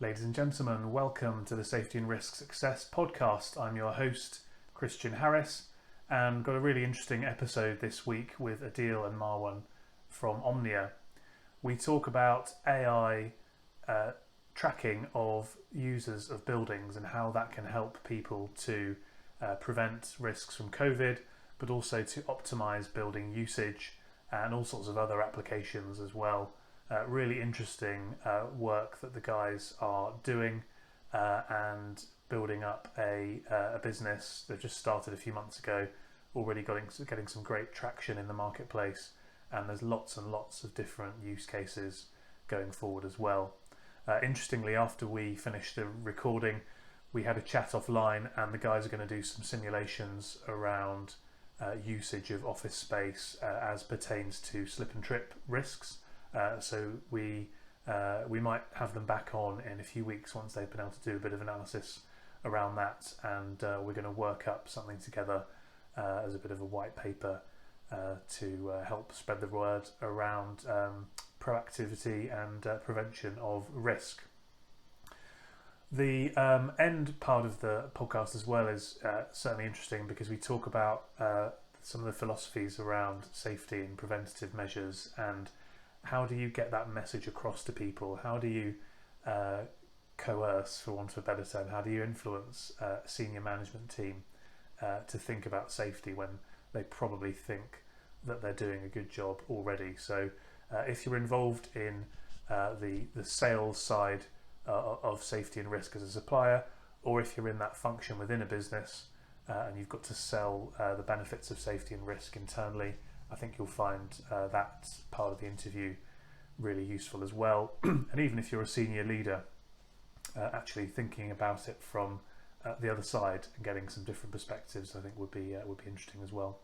Ladies and gentlemen, welcome to the Safety and Risk Success podcast. I'm your host, Christian Harris, and got a really interesting episode this week with Adil and Marwan from Omnia. We talk about AI tracking of users of buildings and how that can help people to prevent risks from COVID, but also to optimize building usage and all sorts of other applications as well. Really interesting work that the guys are doing and building up a business. They've just started a few months ago, already getting some great traction in the marketplace, and there's lots and lots of different use cases going forward as well. Interestingly, after we finished the recording, we had a chat offline, and the guys are going to do some simulations around usage of office space as pertains to slip and trip risks. So we might have them back on in a few weeks once they've been able to do a bit of analysis around that, and we're going to work up something together as a bit of a white paper to help spread the word around proactivity and prevention of risk. The end part of the podcast as well is certainly interesting because we talk about some of the philosophies around safety and preventative measures, and how do you get that message across to people? How do you coerce, for want of a better term, how do you influence a senior management team to think about safety when they probably think that they're doing a good job already? So if you're involved in the sales side of safety and risk as a supplier, or if you're in that function within a business and you've got to sell the benefits of safety and risk internally, I think you'll find that part of the interview really useful as well. And even if you're a senior leader, actually thinking about it from the other side and getting some different perspectives, I think would be interesting as well.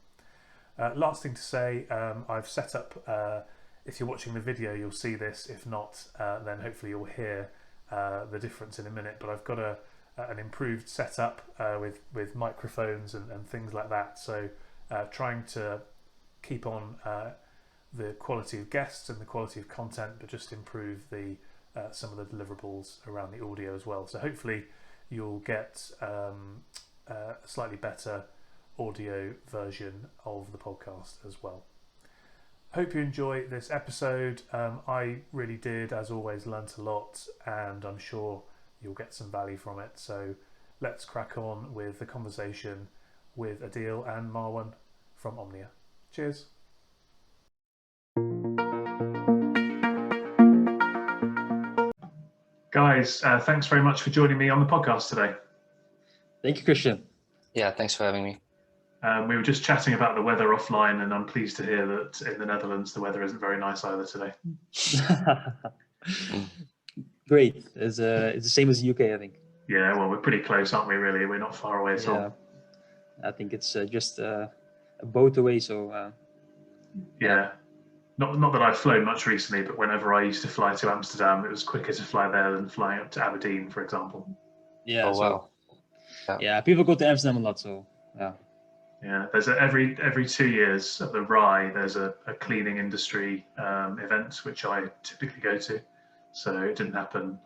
Last thing to say, I've set up, if you're watching the video, you'll see this. If not, then hopefully you'll hear the difference in a minute. But I've got an improved setup with microphones and things like that. So trying to keep on the quality of guests and the quality of content, but just improve the some of the deliverables around the audio as well. So hopefully you'll get a slightly better audio version of the podcast as well. Hope you enjoy this episode. I really did, as always, learnt a lot, and I'm sure you'll get some value from it. So let's crack on with the conversation with Adil and Marwan from Omnia. Cheers. Guys, thanks very much for joining me on the podcast today. Thank you, Christian. Yeah, thanks for having me. We were just chatting about the weather offline, and I'm pleased to hear that in the Netherlands the weather isn't very nice either today. Great. It's the same as the UK, I think. Yeah, well, we're pretty close, aren't we, really? We're not far away at all. I think it's just a boat away, so... Yeah. Not that I've flown much recently, but whenever I used to fly to Amsterdam, it was quicker to fly there than flying up to Aberdeen, for example. Yeah. Oh, wow. Yeah, people go to Amsterdam a lot, so yeah. Yeah, there's every 2 years at the Rye, there's a cleaning industry event which I typically go to. So it didn't happen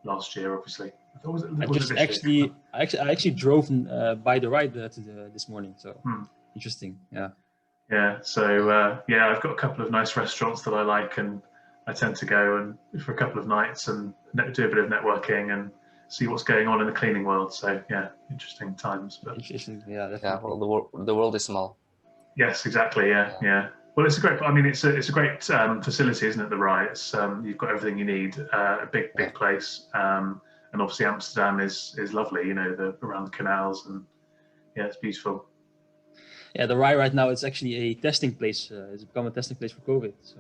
last year, obviously. I actually drove by the ride this morning, so interesting. Yeah. Yeah, so I've got a couple of nice restaurants that I like, and I tend to go and for a couple of nights and do a bit of networking and see what's going on in the cleaning world. So yeah, interesting times. But interesting, yeah, definitely. Yeah, well, the world is small. Yes, exactly. Yeah. Well, it's a great. I mean, it's a great facility, isn't it? The Rye. It's you've got everything you need. A big place. And obviously Amsterdam is lovely. You know, around the canals, and yeah, it's beautiful. Yeah, the Rye right now it's actually a testing place. It's become a testing place for COVID. So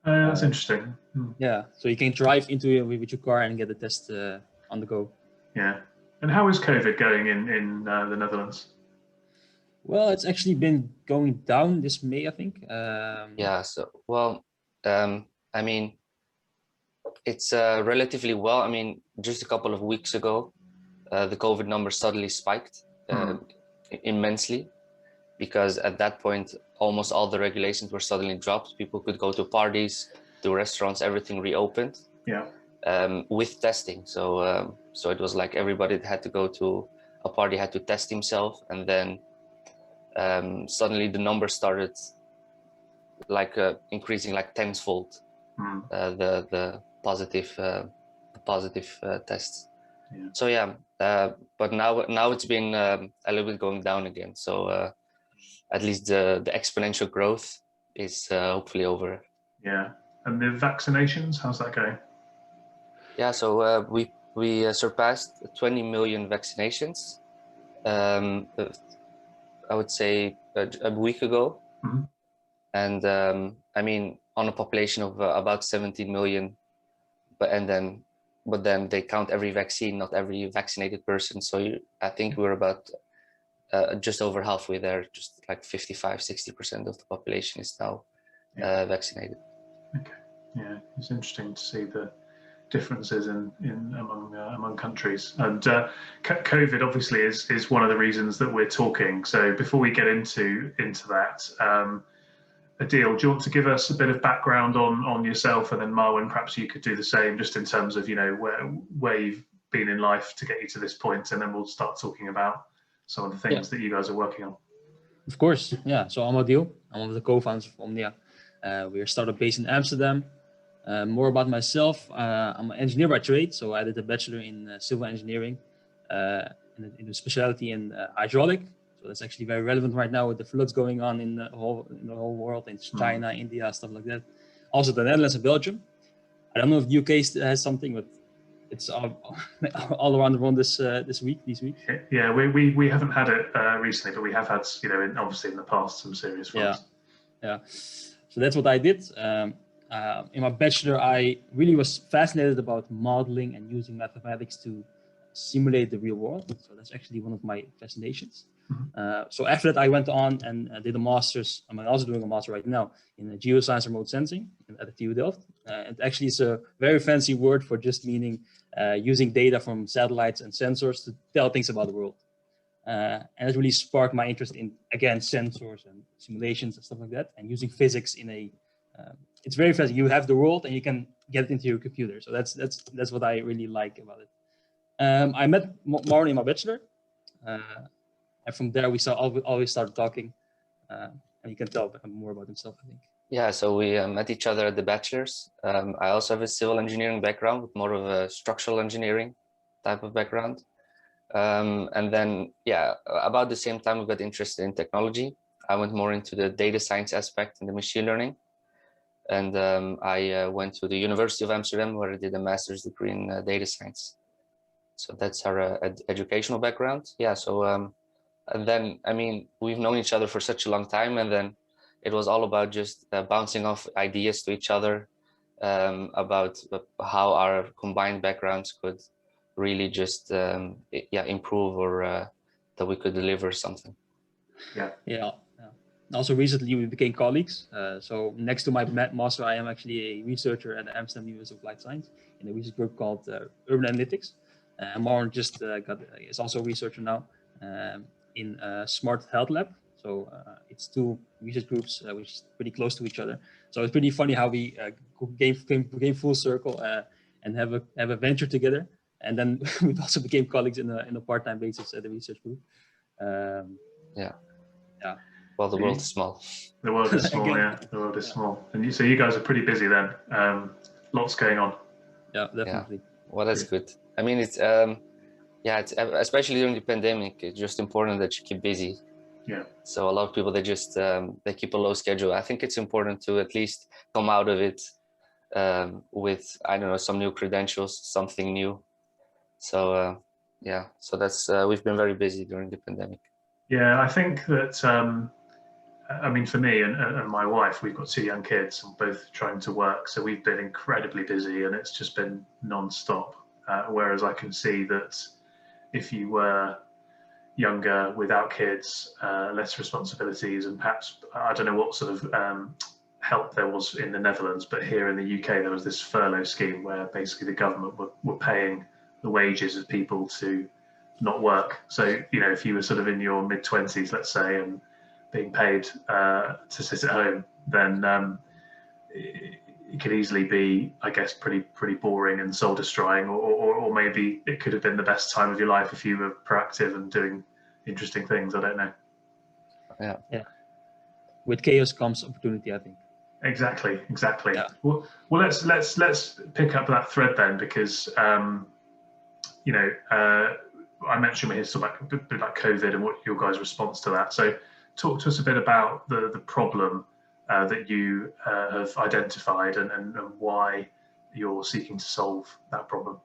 that's interesting. Yeah, so you can drive into it with your car and get the test on the go. Yeah. And how is COVID going in the Netherlands? Well, it's actually been going down this May, I think. Yeah. So I mean, it's relatively well. I mean, just a couple of weeks ago, the COVID numbers suddenly spiked immensely, because at that point, almost all the regulations were suddenly dropped. People could go to parties, to restaurants, everything reopened. Yeah. with testing. So so it was like everybody had to go to a party, had to test himself, and then suddenly the numbers started like increasing like tenfold, the positive tests. Yeah. So yeah, but now it's been a little bit going down again. So at least the exponential growth is hopefully over. Yeah. And the vaccinations, how's that going? Yeah, so we surpassed 20 million vaccinations. I would say a week ago, and I mean on a population of about 17 million, but then they count every vaccine, not every vaccinated person. So I think we're about just over halfway there, just like 55-60% of the population is now vaccinated. Okay, yeah, it's interesting to see the differences in among countries. And COVID obviously is one of the reasons that we're talking. So before we get into that, Adil, do you want to give us a bit of background on yourself, and then Marwan, perhaps you could do the same, just in terms of where you've been in life to get you to this point, and then we'll start talking about some of the things that you guys are working on. Of course, yeah. So I'm Adil. I'm one of the co-founders of Omnia. We're a startup based in Amsterdam. More about myself, I'm an engineer by trade, so I did a bachelor in civil engineering in a specialty in hydraulic. So that's actually very relevant right now with the floods going on in the whole world, in China, India, stuff like that. Also the Netherlands and Belgium. I don't know if the UK has something, but it's all around the world these weeks. Yeah, we haven't had it recently, but we have had, obviously in the past, some serious floods. Yeah. So that's what I did. In my bachelor, I really was fascinated about modeling and using mathematics to simulate the real world. So that's actually one of my fascinations. So after that, I went on and did a master's. I'm also doing a master right now in geoscience remote sensing at the TU Delft. It actually is a very fancy word for just meaning using data from satellites and sensors to tell things about the world. And it really sparked my interest in, again, sensors and simulations and stuff like that, and using physics in a it's very fast. You have the world and you can get it into your computer. So that's what I really like about it. I met Marwan in my bachelor, and from there we always started talking, and you can tell more about himself, I think. Yeah, so we met each other at the bachelor's. I also have a civil engineering background with more of a structural engineering type of background. And then, yeah, about the same time we got interested in technology. I went more into the data science aspect and the machine learning. And I went to the University of Amsterdam, where I did a master's degree in data science. So that's our educational background. Yeah, so and then, I mean, we've known each other for such a long time, and then it was all about just bouncing off ideas to each other about how our combined backgrounds could really just improve, or that we could deliver something. Yeah. Also recently we became colleagues. So next to my master, I am actually a researcher at the Amsterdam University of Life Science in a research group called Urban Analytics. Marwan is also a researcher now in Smart Health Lab. So it's two research groups which is pretty close to each other. So it's pretty funny how we came full circle and have a venture together. And then we also became colleagues in a part-time basis at the research group. Yeah. Well, the world is small. The world is small, yeah. The world is small. And so you guys are pretty busy then. Lots going on. Yeah, definitely. Yeah. Well, that's good. I mean, it's it's especially during the pandemic, it's just important that you keep busy. Yeah. So a lot of people, they keep a low schedule. I think it's important to at least come out of it with, I don't know, some new credentials, something new. So so that's we've been very busy during the pandemic. Yeah, I think that I mean, for me and my wife, we've got two young kids and both trying to work, so we've been incredibly busy, and it's just been non-stop. Whereas I can see that if you were younger, without kids, less responsibilities, and perhaps, I don't know what sort of help there was in the Netherlands, but here in the UK there was this furlough scheme where basically the government were paying the wages of people to not work. So, if you were sort of in your mid-20s, let's say, and being paid to sit at home, then it could easily be, I guess, pretty boring and soul destroying, or maybe it could have been the best time of your life if you were proactive and doing interesting things. I don't know. Yeah. With chaos comes opportunity, I think. Exactly. Yeah. Well, let's pick up that thread then, because you know, I mentioned we're here to talk about a bit about COVID and what your guys' response to that. So, talk to us a bit about the problem that you have identified and why you're seeking to solve that problem.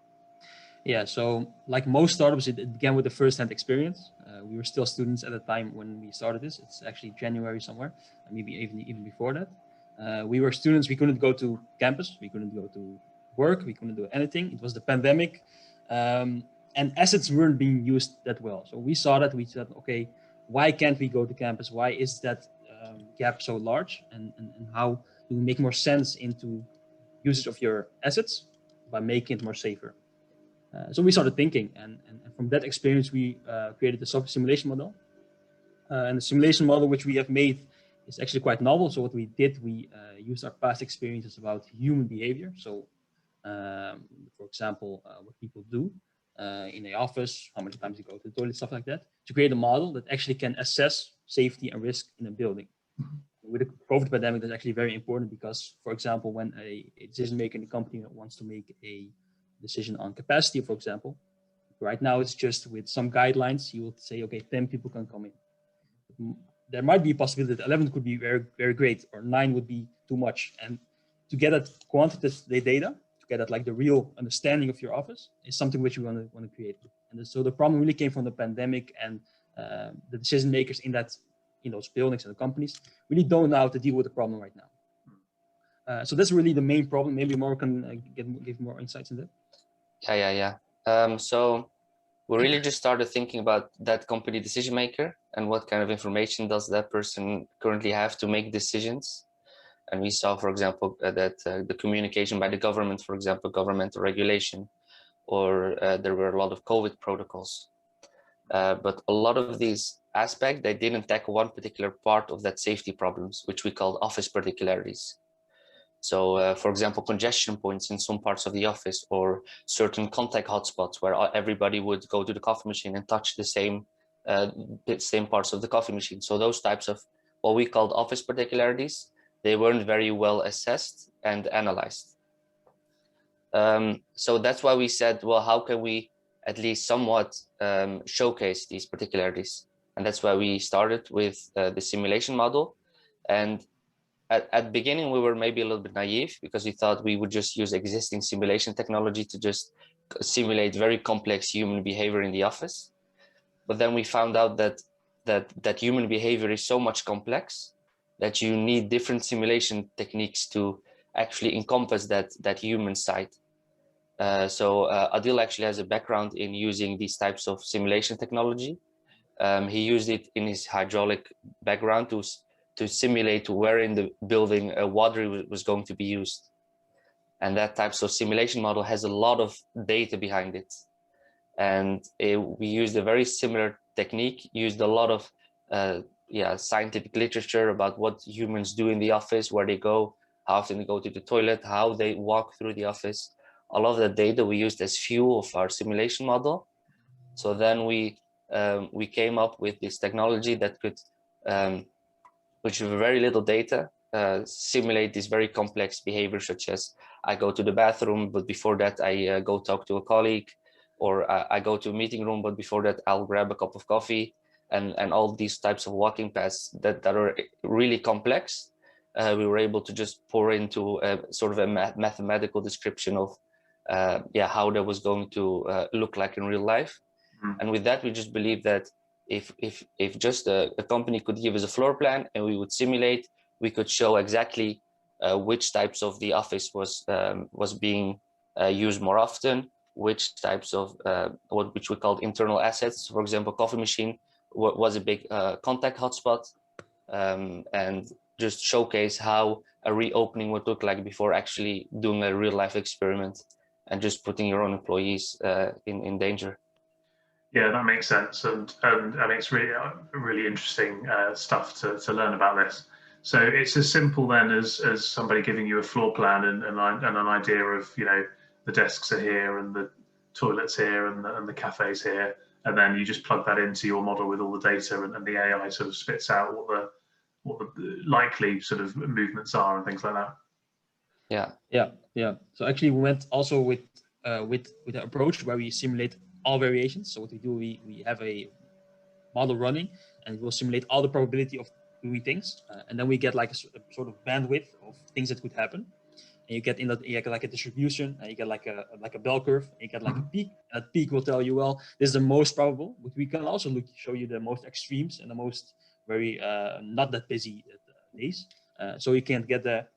Yeah, so like most startups, it began with the first-hand experience. We were still students at the time when we started this. It's actually January somewhere, maybe even before that. We were students. We couldn't go to campus. We couldn't go to work. We couldn't do anything. It was the pandemic, and assets weren't being used that well. So we saw that. We said, okay, why can't we go to campus? Why is that gap so large? And how do we make more sense into usage of your assets by making it more safer? So we started thinking, and from that experience, we created the software simulation model. And the simulation model which we have made is actually quite novel. So what we did, we used our past experiences about human behavior. So, for example, what people do in the office, how many times they go to the toilet, stuff like that, to create a model that actually can assess safety and risk in a building. With the COVID pandemic, that's actually very important because, for example, when a decision maker in the company wants to make a decision on capacity, for example, right now it's just with some guidelines, you will say, okay, 10 people can come in. There might be a possibility that 11 could be very, very great, or 9 would be too much. And to get that quantitative data, to get that like the real understanding of your office, is something which we want to create. And so the problem really came from the pandemic, and the decision makers in those buildings and the companies really don't know how to deal with the problem right now. So that's really the main problem. Maybe Marwan can give more insights in that. Yeah. So we really just started thinking about that company decision maker and what kind of information does that person currently have to make decisions. And we saw, for example, that the communication by the government, for example, governmental regulation, or there were a lot of COVID protocols. But a lot of these aspects, they didn't tackle one particular part of that safety problems, which we called office particularities. So, for example, congestion points in some parts of the office, or certain contact hotspots where everybody would go to the coffee machine and touch the same parts of the coffee machine. So those types of what we called office particularities, they weren't very well assessed and analyzed. So that's why we said, well, how can we at least somewhat showcase these particularities? And that's why we started with the simulation model. And at the beginning, we were maybe a little bit naive because we thought we would just use existing simulation technology to just simulate very complex human behavior in the office. But then we found out that human behavior is so much complex that you need different simulation techniques to actually encompass that human side. So Adil actually has a background in using these types of simulation technology. He used it in his hydraulic background to simulate where in the building water was going to be used. And that type of simulation model has a lot of data behind it. And we used a very similar technique, used a lot of scientific literature about what humans do in the office, where they go, how often they go to the toilet, how they walk through the office. All of that data we used as fuel of our simulation model. So then we came up with this technology that could, which with very little data, simulate this very complex behavior, such as I go to the bathroom, but before that I go talk to a colleague, or I go to a meeting room, but before that I'll grab a cup of coffee, and all these types of walking paths that are really complex. We were able to just pour into a sort of a mathematical description of how that was going to look like in real life. And with that, we just believe that if just a company could give us a floor plan and we would simulate, we could show exactly which types of the office was being used more often, which types of which we called internal assets. For example, coffee machine was a big contact hotspot, and just showcase how a reopening would look like before actually doing a real life experiment and just putting your own employees in danger. Yeah, that makes sense, and I mean it's really interesting stuff to learn about this. So it's as simple then as somebody giving you a floor plan and an idea of, you know, the desks are here and the toilets here and the cafes here, and then you just plug that into your model with all the data, and the AI sort of spits out what the likely sort of movements are and things like that. Yeah. So actually, we went also with an approach where we simulate all variations. So what we do, we have a model running, and it will simulate all the probability of doing things, and then we get like a sort of bandwidth of things that could happen. And you get like a distribution, and you get like a bell curve, and you get like a peak. And that peak will tell you, well, this is the most probable, but we can also show you the most extremes and the most very not that busy days. So you can get the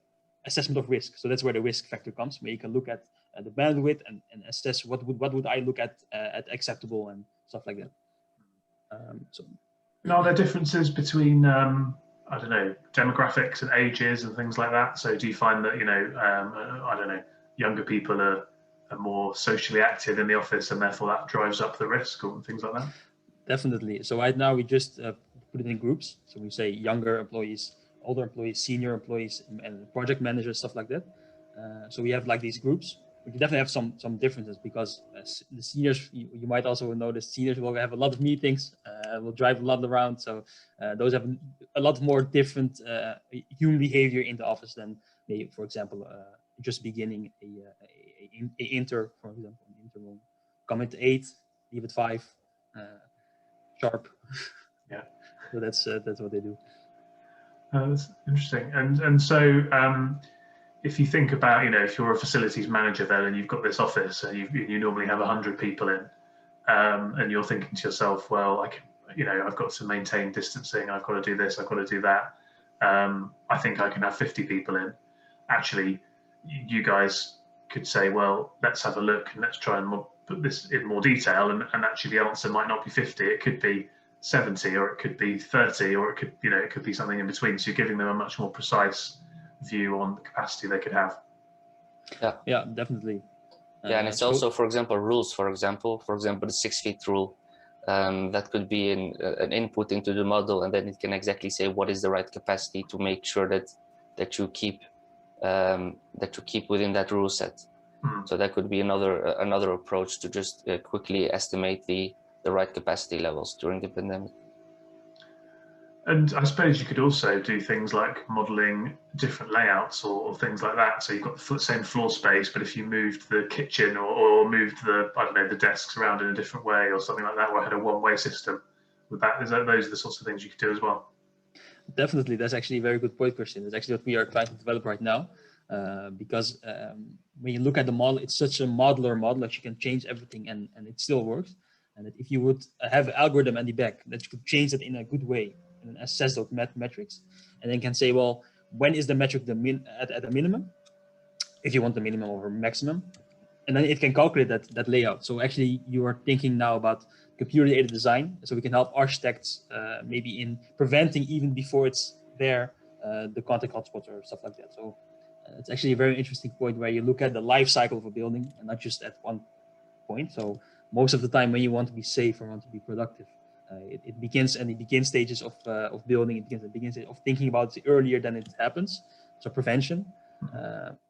assessment of risk. So that's where the risk factor comes, where you can look at the bandwidth and assess what would I look at acceptable and stuff like that. And are there differences between I don't know, demographics and ages and things like that? So do you find that, you know, I don't know, younger people are more socially active in the office, and therefore that drives up the risk or things like that? Definitely. So right now we just put it in groups. So we say younger employees, older employees, senior employees, and project managers, stuff like that. So we have like these groups. We definitely have some differences, because the seniors, you might also notice, seniors will have a lot of meetings, will drive a lot around. So those have a lot more different human behavior in the office than they, for example, just beginning a inter, for example, an inter room. Come at 8, leave at 5, sharp. Yeah. So that's what they do. That's interesting. And so if you think about, you know, if you're a facilities manager then, and you've got this office and you normally have 100 people in, and you're thinking to yourself, well, I've got to maintain distancing, I've got to do this, I've got to do that. I think I can have 50 people in. Actually, you guys could say, well, let's have a look and let's try and put this in more detail. And actually the answer might not be 50, it could be 70, or it could be 30, or it could be something in between. So you're giving them a much more precise view on the capacity they could have. Yeah, definitely. Yeah, and it's also, for example, rules. For example, the 6 feet rule. That could be an input into the model, and then it can exactly say what is the right capacity to make sure that you keep within that rule set. So that could be another approach to just quickly estimate the right capacity levels during the pandemic. And I suppose you could also do things like modelling different layouts or things like that. So you've got the same floor space, but if you moved the kitchen or moved the desks around in a different way or something like that, or had a one-way system, those are the sorts of things you could do as well? Definitely, that's actually a very good point, Christian. That's actually what we are trying to develop right now, because when you look at the model, it's such a modular model that you can change everything and it still works. And that if you would have an algorithm at the back that you could change it in a good way and assess those metrics, and then can say, well, when is the metric at a minimum, if you want the minimum or maximum, and then it can calculate that layout. So actually you are thinking now about computer-aided design, so we can help architects maybe in preventing, even before it's there, the contact hotspots or stuff like that. So it's actually a very interesting point where you look at the life cycle of a building and not just at one point. So most of the time when you want to be safe or want to be productive, it begins stages of building. It begins of thinking about it earlier than it happens. So prevention.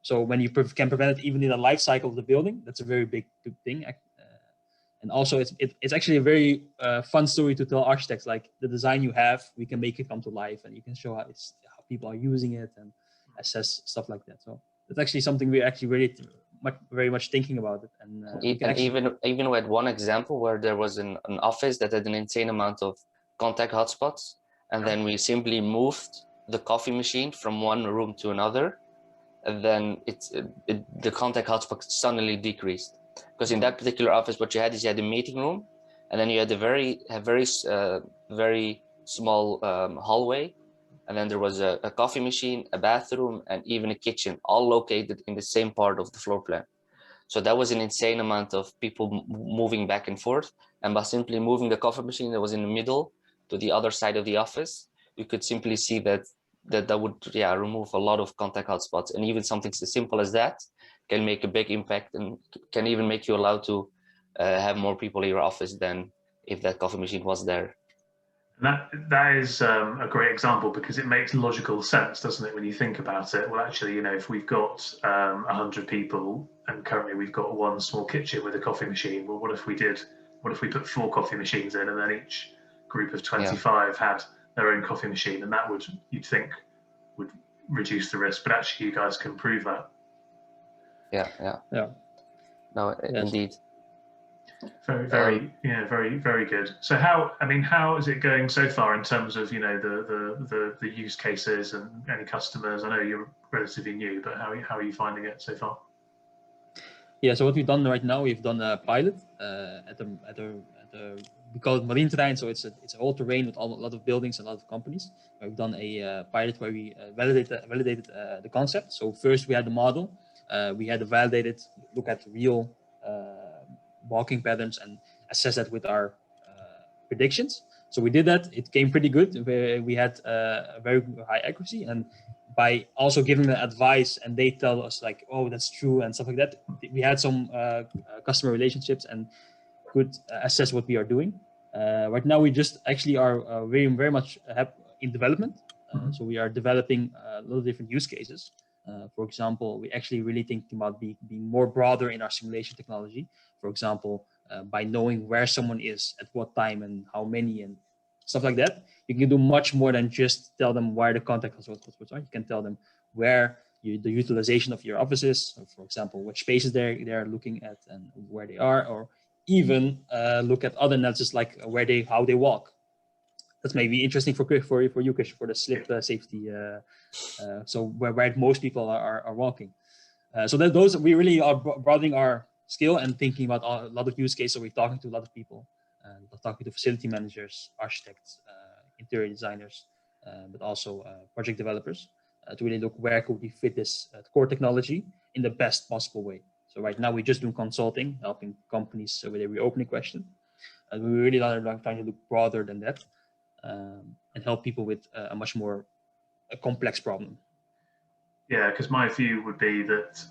So when you can prevent it even in the life cycle of the building, that's a very big thing. And also it's actually a very fun story to tell architects, like the design you have, we can make it come to life, and you can show how people are using it and assess stuff like that. So that's actually something we're actually very much thinking about it. And even we had one example where there was an office that had an insane amount of contact hotspots, and then we simply moved the coffee machine from one room to another, and then the contact hotspot suddenly decreased. Because in that particular office, what you had a meeting room, and then you had a very small hallway, and then there was a coffee machine, a bathroom, and even a kitchen, all located in the same part of the floor plan. So that was an insane amount of people moving back and forth. And by simply moving the coffee machine that was in the middle to the other side of the office, you could simply see that would remove a lot of contact hotspots. And even something as simple as that can make a big impact, and can even make you allowed to have more people in your office than if that coffee machine was there. And that is a great example because it makes logical sense, doesn't it, when you think about it? Well, actually, if we've got 100 people and currently we've got one small kitchen with a coffee machine, well, what if we put 4 coffee machines in and then each group of Yeah, 25 had their own coffee machine, and that would, you'd think, would reduce the risk, but actually you guys can prove that. yeah, yeah. Yeah. No, Yes. indeed. Very, very, yeah, very, very good. So how is it going so far in terms of, the use cases and any customers? I know you're relatively new, but how are you finding it so far? Yeah, so what we've done right now, we've done a pilot at the we call it Marine terrain. So it's a whole terrain with a lot of buildings and a lot of companies. We've done a pilot where we validated the concept. So first we had the model, we had to validate it, look at real walking patterns, and assess that with our predictions. So we did that. It came pretty good. We had a very high accuracy, and by also giving them advice and they tell us like, oh, that's true and stuff like that, we had some customer relationships and could assess what we are doing. Right now we just actually are very, very much in development. So we are developing a lot of different use cases. For example, we actually really thinking about being more broader in our simulation technology. For example, by knowing where someone is at what time and how many and stuff like that, you can do much more than just tell them where the contact hotspots are. You can tell them where the utilization of your offices, for example, which spaces they're looking at and where they are, or even look at other analysis like how they walk. That's maybe interesting for you, Krish, for the slip safety. So where most people are walking. So that those we really are broadening our skill and thinking about a lot of use cases. So we're talking to a lot of people, talking to facility managers, architects, interior designers, but also project developers to really look where could we fit this core technology in the best possible way. So right now we just do consulting, helping companies with a reopening question. And we really are trying to look broader than that and help people with a much more complex problem. Yeah, because my view would be that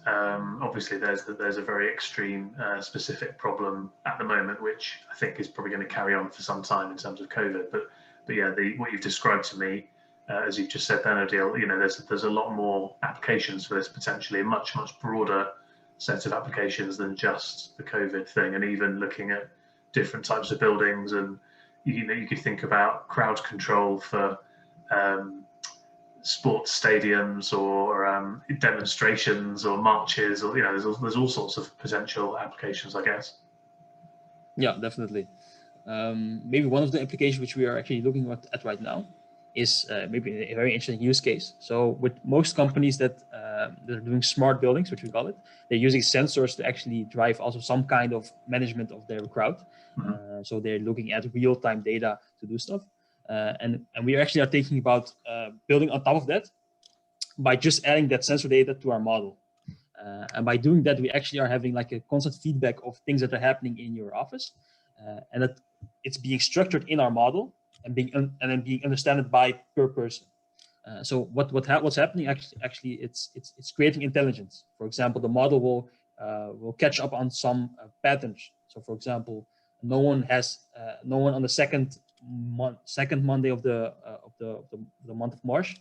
obviously there's a very extreme specific problem at the moment, which I think is probably going to carry on for some time in terms of COVID. But yeah, what you've described to me, as you've just said, then Adil, there's a lot more applications for this potentially, a much broader set of applications than just the COVID thing, and even looking at different types of buildings, and you could think about crowd control for sports stadiums or demonstrations or marches, or there's all sorts of potential applications, I guess. Yeah, definitely. Maybe one of the applications which we are actually looking at right now is maybe a very interesting use case. So with most companies that are doing smart buildings, which we call it, they're using sensors to actually drive also some kind of management of their crowd. So they're looking at real-time data to do stuff. And we actually are thinking about building on top of that by just adding that sensor data to our model. And by doing that, we actually are having like a constant feedback of things that are happening in your office, and that it's being structured in our model and then being understood by per person. So what's happening actually it's creating intelligence. For example, the model will catch up on some patterns. So for example, no one on the second Monday of the month of March.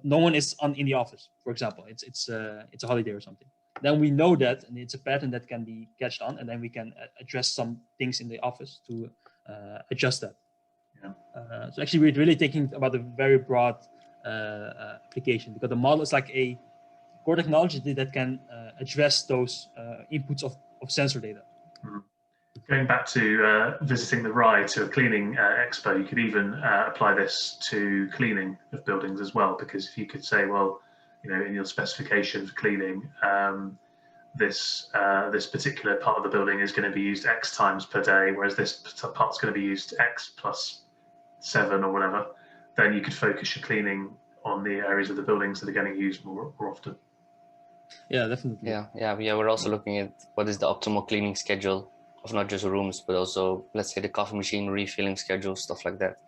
No one is in the office, for example. It's a holiday or something. Then we know that, and it's a pattern that can be catched on, and then we can address some things in the office to adjust that. Yeah. So actually, we're really thinking about a very broad application, because the model is like a core technology that can address those inputs of sensor data. Going back to visiting the RAI to a cleaning expo, you could even apply this to cleaning of buildings as well, because if you could say, well, in your specification for cleaning, this particular part of the building is going to be used X times per day, whereas this part's going to be used X plus 7 or whatever, then you could focus your cleaning on the areas of the buildings that are getting used more often. Yeah, definitely. Yeah. We're also looking at what is the optimal cleaning schedule of not just rooms, but also, let's say, the coffee machine refilling schedule, stuff like that.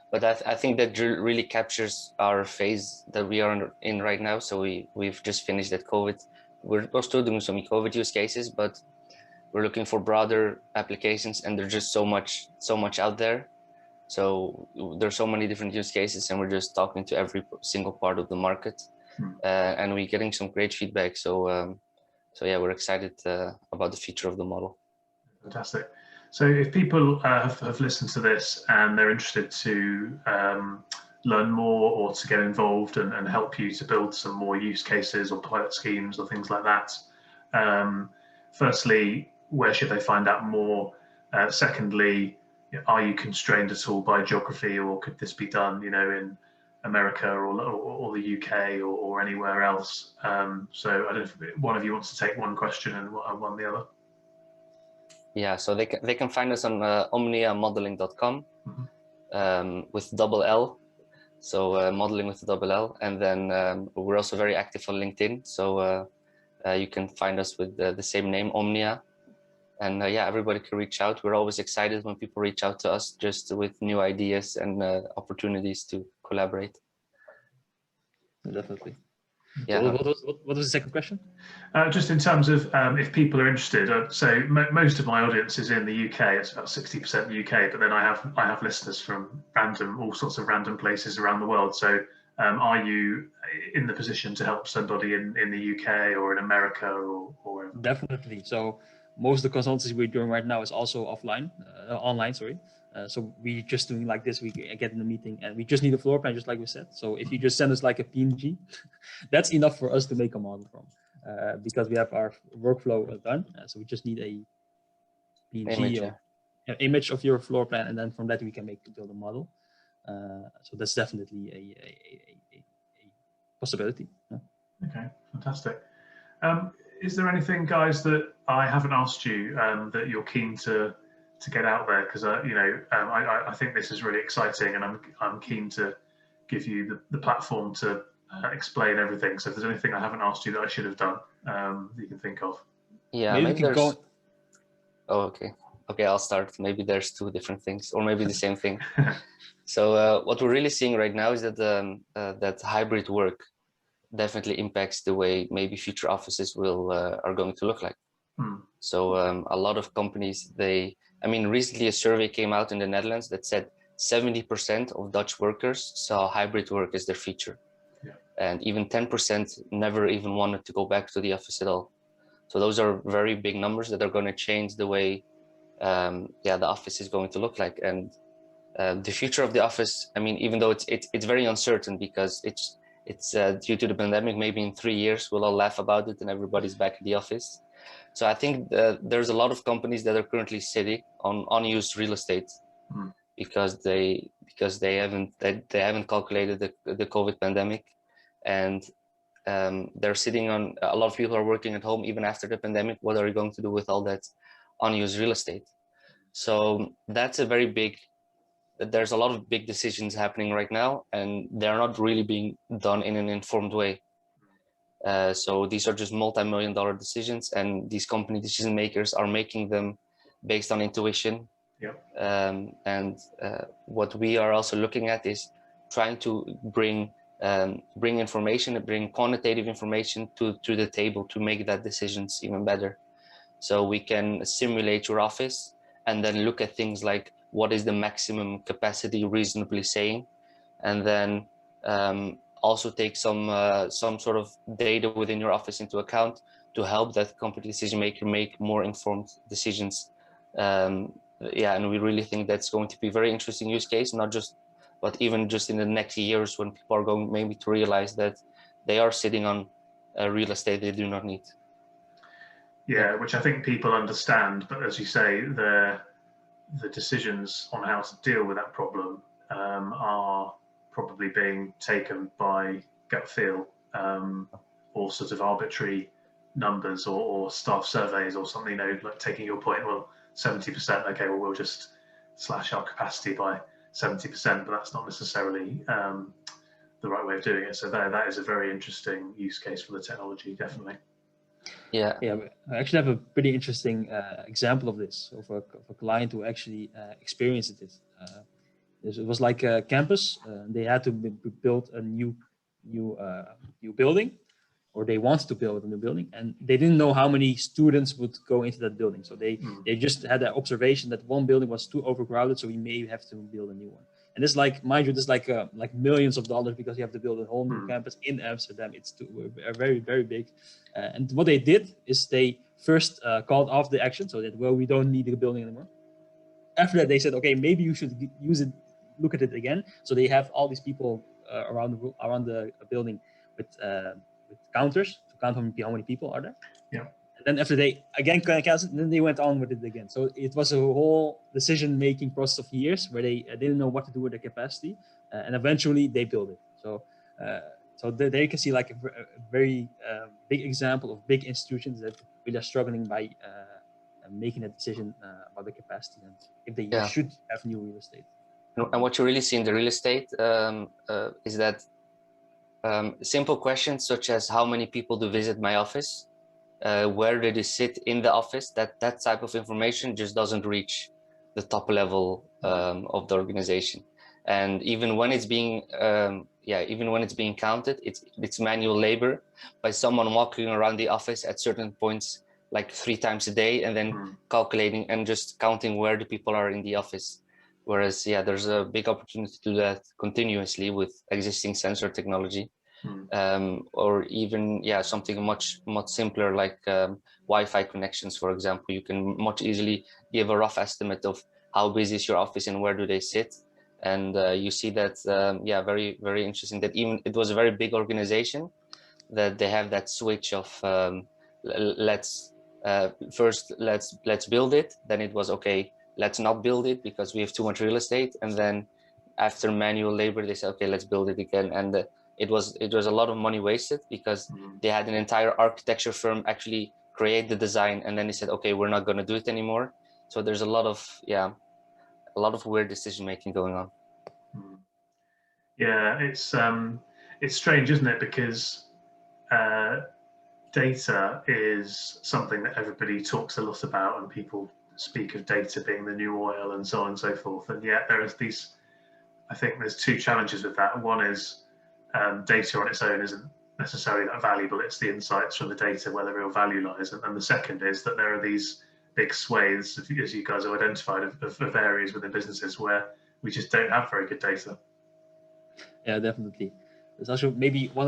But I think that really captures our phase that we are in right now. So we've just finished that COVID. We're still doing some COVID use cases, but we're looking for broader applications, and there's just so much out there. So there's so many different use cases, and we're just talking to every single part of the market, and we're getting some great feedback. So yeah, we're excited about the future of the model. Fantastic. So if people have listened to this and they're interested to learn more or to get involved and help you to build some more use cases or pilot schemes or things like that, firstly, where should they find out more? Secondly, are you constrained at all by geography, or could this be done, in America or the UK or anywhere else? So I don't know if one of you wants to take one question and one the other. Yeah, so they can find us on omniamodeling.com with double L. So modeling with double L, and then we're also very active on LinkedIn. So you can find us with the same name, Omnia. And yeah, everybody can reach out. We're always excited when people reach out to us just with new ideas and opportunities to collaborate. Definitely. Yeah. So what was the second question? Just in terms of if people are interested, so most of my audience is in the UK. It's about 60% UK, but then I have listeners from all sorts of random places around the world. So are you in the position to help somebody in the UK or in America or wherever? Definitely. So most of the consultancy we're doing right now is also online. So we just doing like this. We get in a meeting and we just need a floor plan, just like we said. So if you just send us like a PNG, that's enough for us to make a model from, because we have our workflow done. So we just need a PNG image of your floor plan, and then from that we can build a model. So that's definitely a possibility. Yeah. Okay, fantastic. Is there anything, guys, that I haven't asked you that you're keen to get out there? Because I think this is really exciting, and I'm keen to give you the platform to explain everything. So if there's anything I haven't asked you that I should have done, that you can think of. Yeah, maybe there's. Oh, okay. Okay, I'll start. Maybe there's two different things, or maybe the same thing. So what we're really seeing right now is that that hybrid work definitely impacts the way maybe future offices are going to look like. So a lot of companies, recently a survey came out in the Netherlands that said 70% of Dutch workers saw hybrid work as their future. Yeah. And even 10% never even wanted to go back to the office at all. So those are very big numbers that are going to change the way the office is going to look like. And the future of the office, even though it's very uncertain, because it's due to the pandemic, maybe in 3 years we'll all laugh about it and everybody's back in the office. So I think there's a lot of companies that are currently sitting on unused real estate because they haven't calculated the COVID pandemic, and they're sitting on, a lot of people are working at home even after the pandemic. What are you going to do with all that unused real estate? So that's there's a lot of big decisions happening right now, and they're not really being done in an informed way. So these are just multi-million-dollar decisions, and these company decision makers are making them based on intuition. Yep. What we are also looking at is trying to bring information, bring quantitative information to the table to make that decisions even better. So we can simulate your office and then look at things like what is the maximum capacity reasonably saying, and then also take some sort of data within your office into account to help that company decision maker make more informed decisions. And we really think that's going to be a very interesting use case, but even just in the next years, when people are going maybe to realize that they are sitting on real estate they do not need. Yeah, which I think people understand, but as you say, the decisions on how to deal with that problem are probably being taken by gut feel, or sort of arbitrary numbers or staff surveys or something, like taking your point, well, 70%, okay, well, we'll just slash our capacity by 70%, but that's not necessarily the right way of doing it. So that is a very interesting use case for the technology, definitely. Yeah, I actually have a pretty interesting example of this, of a client who actually experienced it. It was like a campus. They had to build a new building, or they wanted to build a new building, and they didn't know how many students would go into that building. So they just had that observation that one building was too overcrowded, so we may have to build a new one. And it's like, mind you, this is like millions of dollars, because you have to build a whole new campus in Amsterdam. It's very, very big. And what they did is they first called off the action, so that, well, we don't need the building anymore. After that, they said, okay, maybe you should use it, look at it again. So they have all these people around the building with counters to count how many people are there. Yeah. And then after they again canceled, then they went on with it again. So it was a whole decision-making process of years where they didn't know what to do with their capacity, and eventually they built it. So there you can see like a very big example of big institutions that really are struggling by making a decision about the capacity and if they should have new real estate. And what you really see in the real estate is that simple questions such as how many people do visit my office, where do they sit in the office, that type of information just doesn't reach the top level of the organization. And even when it's being counted, it's manual labor by someone walking around the office at certain points like 3 times a day, and then calculating and just counting where the people are in the office. Whereas, there's a big opportunity to do that continuously with existing sensor technology, or even something much simpler like Wi-Fi connections, for example. You can much easily give a rough estimate of how busy is your office and where do they sit. And you see that, very, very interesting that even it was a very big organization that they have that switch of first let's build it, then it was okay, let's not build it because we have too much real estate, and then after manual labor they said okay, let's build it again. And it was a lot of money wasted because they had an entire architecture firm actually create the design, and then they said okay, we're not going to do it anymore. So there's a lot of weird decision making going on. Yeah, it's strange, isn't it? Because data is something that everybody talks a lot about, and people speak of data being the new oil and so on and so forth. And yet I think there's 2 challenges with that. One is data on its own isn't necessarily that valuable. It's the insights from the data where the real value lies. And the second is that there are these big swathes, as you guys have identified, of areas within businesses where we just don't have very good data. Yeah, definitely. There's also maybe one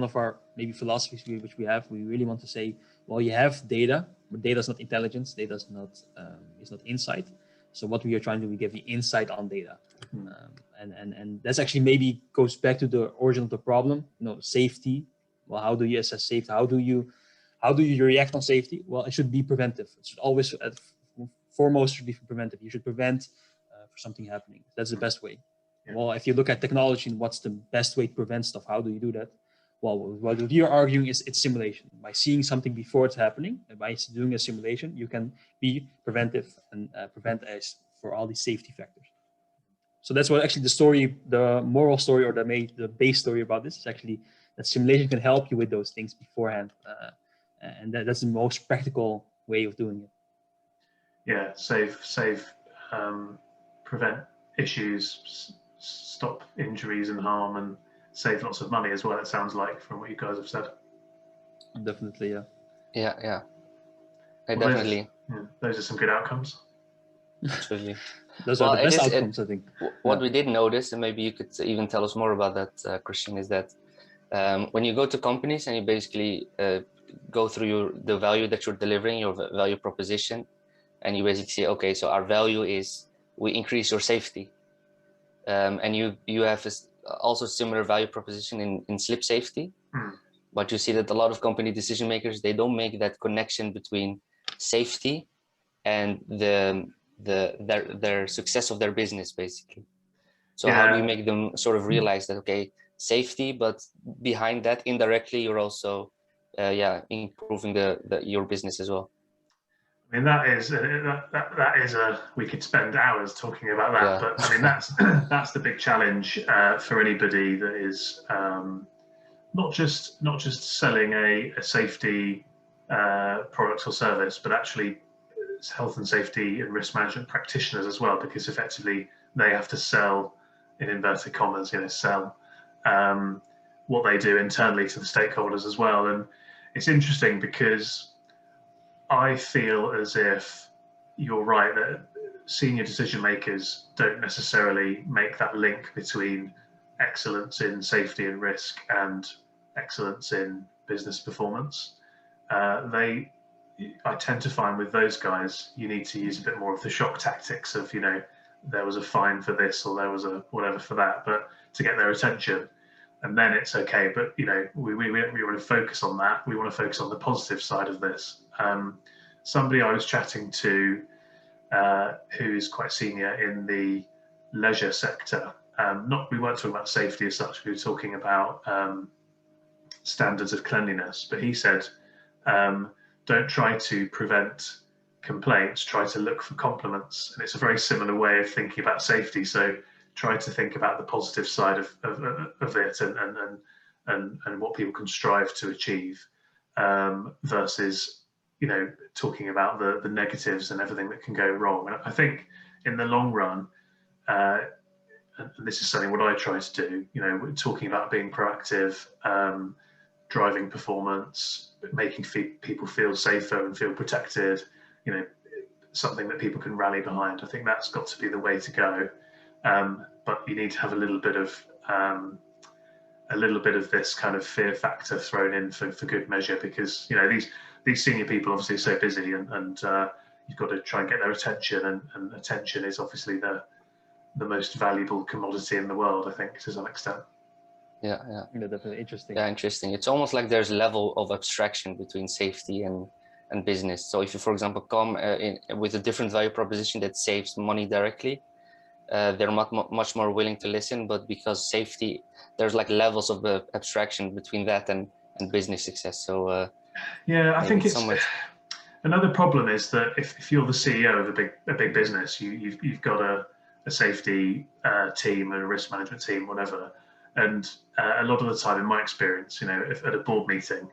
of our maybe philosophies which we have. We really want to say, well, you have data, but data is not intelligence. Data is not insight. So what we are trying to do, we give you insight on data, and that's actually maybe goes back to the origin of the problem. Safety. Well, how do you assess safety? How do you react on safety? Well, it should be preventive. It should always foremost should be preventive. You should prevent for something happening. That's the best way. Well, if you look at technology and what's the best way to prevent stuff, how do you do that? Well, what you're arguing is it's simulation. By seeing something before it's happening, and by doing a simulation, you can be preventive and prevent us for all these safety factors. So that's what actually the moral story, or the base story about this is actually that simulation can help you with those things beforehand, and that's the most practical way of doing it. Yeah, save, prevent issues, stop injuries and harm, and save lots of money as well, it sounds like, from what you guys have said. Definitely, yeah. Yeah. Those are some good outcomes. Absolutely. Those are the best outcomes, I think. What we did notice, and maybe you could even tell us more about that, Christian, is that when you go to companies and you basically go through the value that you're delivering, your value proposition, and you basically say, okay, so our value is we increase your safety. And you have also similar value proposition in slip safety, but you see that a lot of company decision makers, they don't make that connection between safety and their success of their business, basically. So how do you make them sort of realize that, okay, safety, but behind that indirectly you're also improving your business as well? I mean, that is we could spend hours talking about that, but I mean that's the big challenge for anybody that is not just selling a safety product or service, but actually health and safety and risk management practitioners as well, because effectively they have to sell, in inverted commas, sell what they do internally to the stakeholders as well. And it's interesting because I feel as if you're right that senior decision makers don't necessarily make that link between excellence in safety and risk and excellence in business performance. I tend to find with those guys, you need to use a bit more of the shock tactics of, there was a fine for this or there was a whatever for that, but to get their attention. And then it's okay. But, we want to focus on that. We want to focus on the positive side of this. Somebody I was chatting to who's quite senior in the leisure sector, we weren't talking about safety as such, we were talking about standards of cleanliness, but he said, don't try to prevent complaints, try to look for compliments. And it's a very similar way of thinking about safety. So try to think about the positive side of it and what people can strive to achieve, versus talking about the negatives and everything that can go wrong. And I think in the long run, and this is something what I try to do, we're talking about being proactive, driving performance, making people feel safer and feel protected, something that people can rally behind. I think that's got to be the way to go. But you need to have a little bit of this kind of fear factor thrown in for good measure, because these senior people obviously are so busy, and you've got to try and get their attention, and attention is obviously the most valuable commodity in the world, I think, to some extent. Yeah, definitely interesting. Yeah, interesting. It's almost like there's a level of abstraction between safety and business. So if you, for example, come with a different value proposition that saves money directly, they're much more willing to listen. But because safety, there's like levels of abstraction between that and business success. So I think it's another problem is that if you're the CEO of a big business, you've got a safety team and a risk management team, whatever. And a lot of the time, in my experience, if at a board meeting,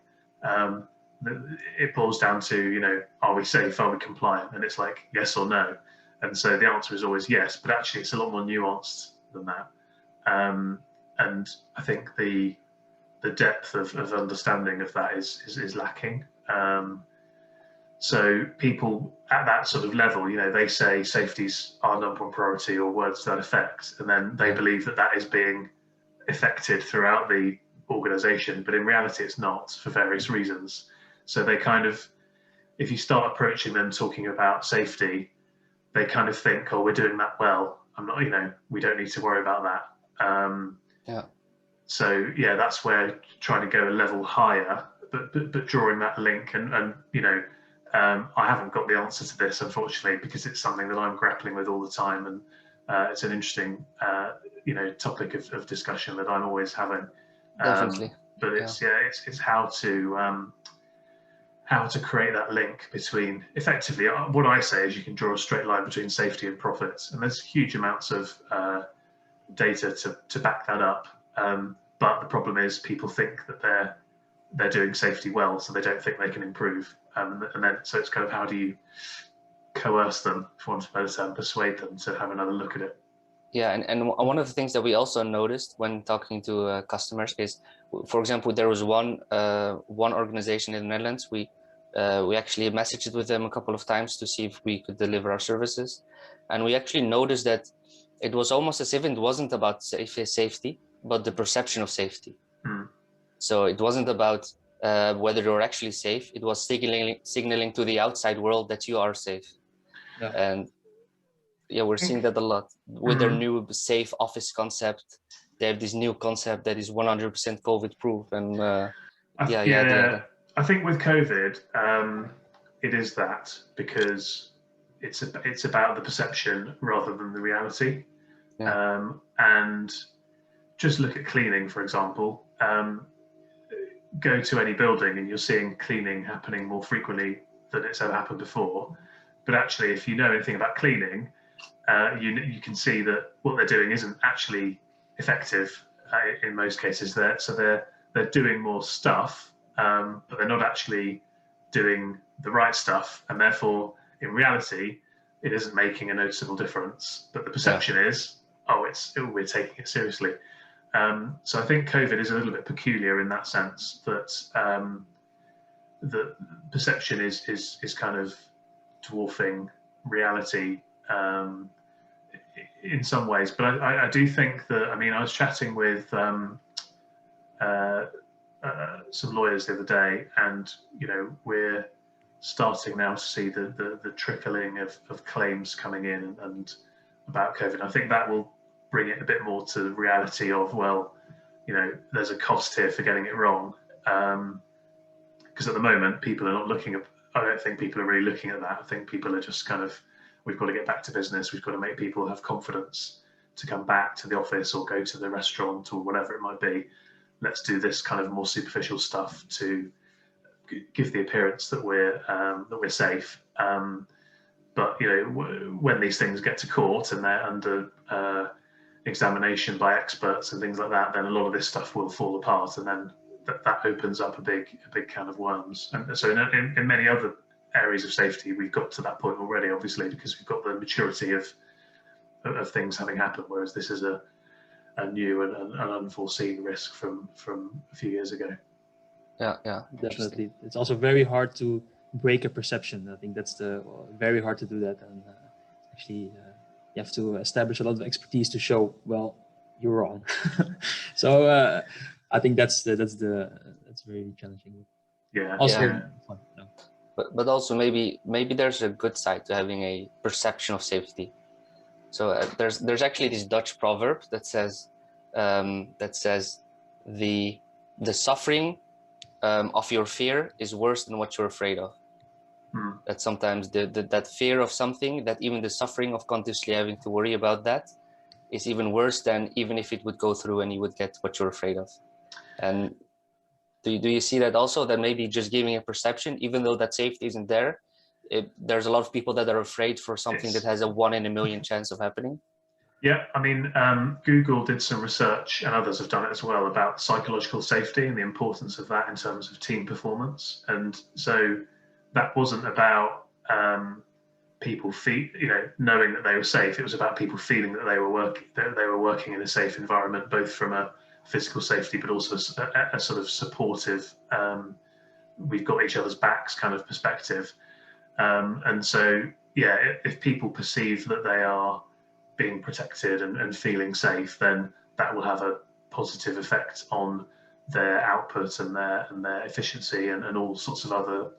it boils down to, are we safe? Are we compliant? And it's like, yes or no. And so the answer is always yes, but actually it's a lot more nuanced than that. And I think the depth of understanding of that is lacking. So people at that sort of level, they say safety's our number one priority or words to that effect, and then they believe that is being affected throughout the organization, but in reality it's not, for various reasons. So they kind of, if you start approaching them talking about safety, they kind of think, oh, we're doing that well, I'm not, we don't need to worry about that. So that's where trying to go a level higher, but drawing that link, and I haven't got the answer to this, unfortunately, because it's something that I'm grappling with all the time, and it's an interesting topic of discussion that I'm always having. Definitely. But it's how to create that link between, effectively, what I say is you can draw a straight line between safety and profits, and there's huge amounts of data to back that up. But the problem is people think that they're doing safety well, so they don't think they can improve. And then so it's kind of, how do you coerce them, for want of a better term, persuade them to have another look at it? Yeah, and one of the things that we also noticed when talking to customers is, for example, there was one organization in the Netherlands. We actually messaged with them a couple of times to see if we could deliver our services, and we actually noticed that it was almost as if it wasn't about safety, but the perception of safety. So it wasn't about whether you're actually safe. It was signaling to the outside world that you are safe. And we're seeing that a lot with their new safe office concept. They have this new concept that is 100% COVID proof. And I think with COVID, it is that, because it's about the perception rather than the reality. And just look at cleaning, for example. Go to any building and you're seeing cleaning happening more frequently than it's ever happened before. But actually, if you know anything about cleaning, you can see that what they're doing isn't actually effective in most cases. They're doing more stuff, but they're not actually doing the right stuff, and therefore, in reality, it isn't making a noticeable difference. But the perception is, we're taking it seriously. So I think COVID is a little bit peculiar in that sense that the perception is kind of dwarfing reality in some ways. But I do think that, I mean, I was chatting with some lawyers the other day, and we're starting now to see the trickling of claims coming in and about COVID. I think that will bring it a bit more to the reality of, well, there's a cost here for getting it wrong. Because at the moment, people are not looking at, I don't think people are really looking at that. I think people are just kind of, we've got to get back to business. We've got to make people have confidence to come back to the office or go to the restaurant or whatever it might be. Let's do this kind of more superficial stuff to give the appearance that we're safe. But when these things get to court and they're under examination by experts and things like that, then a lot of this stuff will fall apart, and then that opens up a big can of worms. And so in many other areas of safety, we've got to that point already, obviously, because we've got the maturity of things having happened, whereas this is a new and an unforeseen risk from a few years ago. Yeah, definitely. It's also very hard to break a perception. I think that's very hard to do that, and actually you have to establish a lot of expertise to show, well, you're wrong. So I think that's very challenging. Yeah. Also, Yeah. fun. No. But also maybe there's a good side to having a perception of safety. So there's actually this Dutch proverb that says the suffering of your fear is worse than what you're afraid of. That sometimes that fear of something, that even the suffering of continuously having to worry about that is even worse than even if it would go through and you would get what you're afraid of. And do you see that also, that maybe just giving a perception, even though that safety isn't there, there's a lot of people that are afraid for something that has a 1 in a million chance of happening? Yeah, I mean, Google did some research, and others have done it as well, about psychological safety and the importance of that in terms of team performance. And so that wasn't about people knowing that they were safe. It was about people feeling that they were working in a safe environment, both from a physical safety, but also a sort of supportive, we've got each other's backs kind of perspective. And so, yeah, if people perceive that they are being protected and feeling safe, then that will have a positive effect on their output and their efficiency and all sorts of other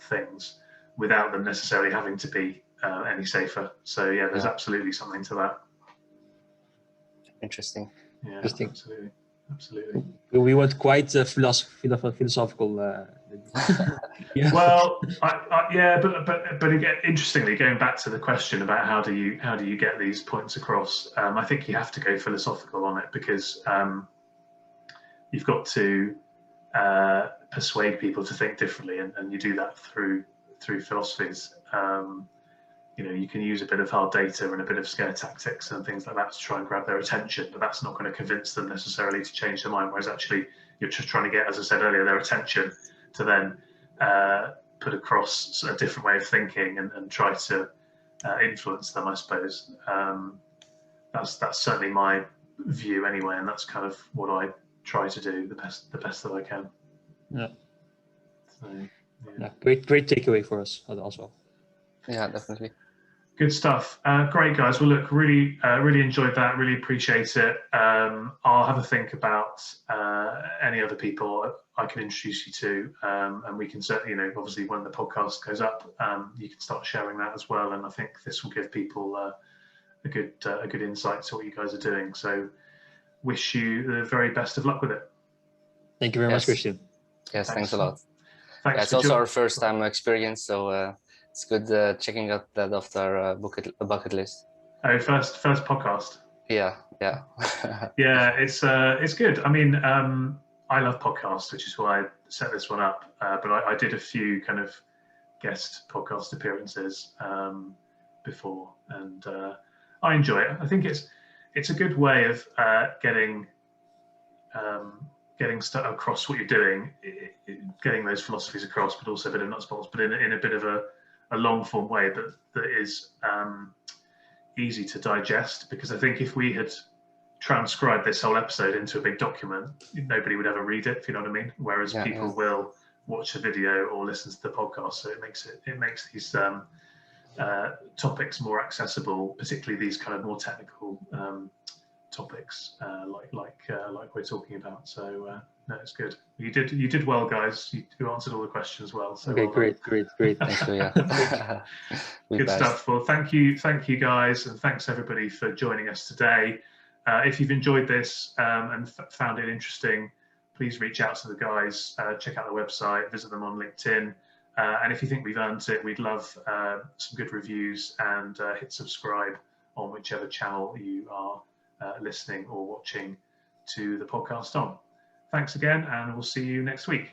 things, without them necessarily having to be any safer. So yeah, there's absolutely something to that. Interesting. Yeah, Interesting. Absolutely. We went quite philosophical. Yeah. Well, but again, interestingly, going back to the question about how do you get these points across, I think you have to go philosophical on it, because you've got to persuade people to think differently, and you do that through philosophies. You can use a bit of hard data and a bit of scare tactics and things like that to try and grab their attention, but that's not going to convince them necessarily to change their mind. Whereas actually, you're just trying to get, as I said earlier, their attention to then put across a different way of thinking and try to influence them, I suppose. That's certainly my view anyway, and that's kind of what I try to do the best that I can. Yeah. So, yeah. Great takeaway for us also. Yeah, definitely. Good stuff. Great, guys. Well, look, really enjoyed that. Really appreciate it. I'll have a think about any other people I can introduce you to, and we can certainly, obviously when the podcast goes up, you can start sharing that as well. And I think this will give people a good insight to what you guys are doing. So, wish you the very best of luck with it. Thank you very much, Christian. Yes, thanks a lot. Thanks. Yeah, it's also our first time experience, so it's good checking out that off our bucket list. Oh, first podcast. Yeah. Yeah, it's good. I mean, I love podcasts, which is why I set this one up. But I did a few kind of guest podcast appearances before, and I enjoy it. I think it's a good way of getting stuff across what you're doing, getting those philosophies across, but also a bit of nuts bolts, but in a bit of a long form way that is easy to digest. Because I think if we had transcribe this whole episode into a big document, nobody would ever read it, if you know what I mean. Whereas people will watch a video or listen to the podcast, so it makes these topics more accessible, particularly these kind of more technical topics like we're talking about. So no, it's good. You did well, guys. You answered all the questions well. So okay, well great. Thank you. Yeah. Good stuff. Well, thank you guys, and thanks everybody for joining us today. If you've enjoyed this and found it interesting, please reach out to the guys, check out the website, visit them on LinkedIn. And if you think we've earned it, we'd love some good reviews, and hit subscribe on whichever channel you are listening or watching to the podcast on. Thanks again, and we'll see you next week.